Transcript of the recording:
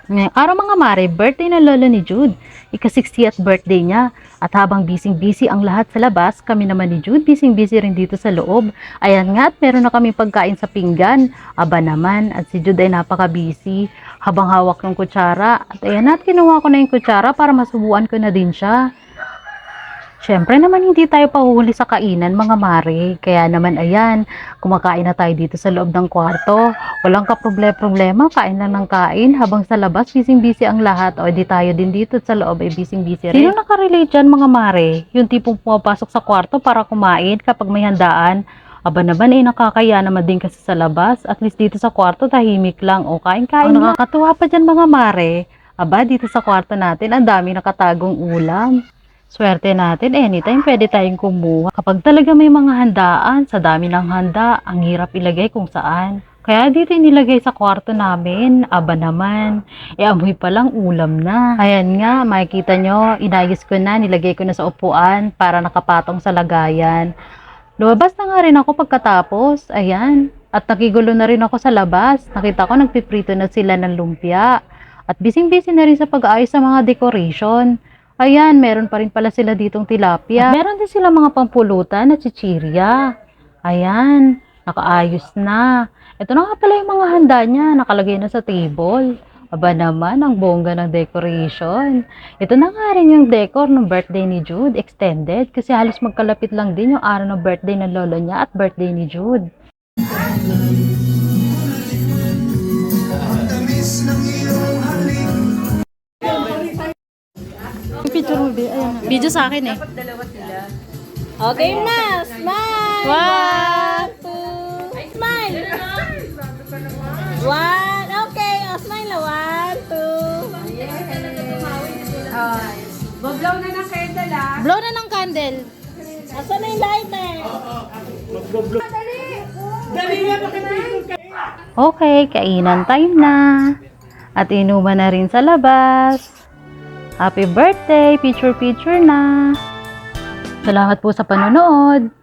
Ngayong araw mga mare, birthday ng lolo ni Jude. Ika-60th birthday niya. At habang busy-busy ang lahat sa labas, kami naman ni Jude, busy-busy rin dito sa loob. Ayan nga, at meron na kaming pagkain sa pinggan. Aba naman, at si Jude ay napaka-busy. Habang hawak ng kutsara. At ayan na, at kinuha ko na yung kutsara para masubuan ko na din siya. Siyempre naman hindi tayo pahuhuli sa kainan mga mare. Kaya naman ayan, kumakain na tayo dito sa loob ng kwarto. Walang kaproblema, kain lang ng kain. Habang sa labas, busy-busy ang lahat. O di tayo din dito sa loob ay busy-busy rin. Sino nakarelate dyan mga mare? Yung tipong pumapasok sa kwarto para kumain kapag may handaan. Aba naman ay nakakaya naman din kasi sa labas. At least dito sa kwarto tahimik lang. O kain-kain lang. Ang nakakatuwa pa dyan mga mare. Aba dito sa kwarto natin ang dami nakatagong ulam. Swerte natin, anytime pwede tayong kumuha. Kapag talaga may mga handaan, sa dami ng handa, ang hirap ilagay kung saan. Kaya dito nilagay sa kwarto namin, aba naman, amoy pa lang ulam na. Ayan nga, makikita nyo, inayos ko na, nilagay ko na sa upuan para nakapatong sa lagayan. Lumabas na nga rin ako pagkatapos, ayan. At nakigulo na rin ako sa labas. Nakita ko nagpiprito na sila ng lumpia. At busy-busy na rin sa pag-aayos sa mga decoration. Ayan, meron pa rin pala sila ditong tilapia. At meron din sila mga pampulutan na chichirya. Ayan, nakaayos na. Ito na nga pala yung mga handa niya, nakalagay na sa table. Aba naman, ang bongga ng decoration. Ito na nga rin yung decor ng birthday ni Jude, extended. Kasi halos magkalapit lang din yung araw ng birthday ng lolo niya at birthday ni Jude. Picture mo, ayan na. Video sa akin eh. Okay na! Smile! One, two, smile! One, okay. Oh, smile na. One, two. Blow na ng candle ah. Blow na ng candle. Asan na yung lighter? Dali na, pakipicture ka. Okay, kainan time na. At inuman na rin sa labas. Happy birthday! Picture-picture na. Salamat po sa panonood.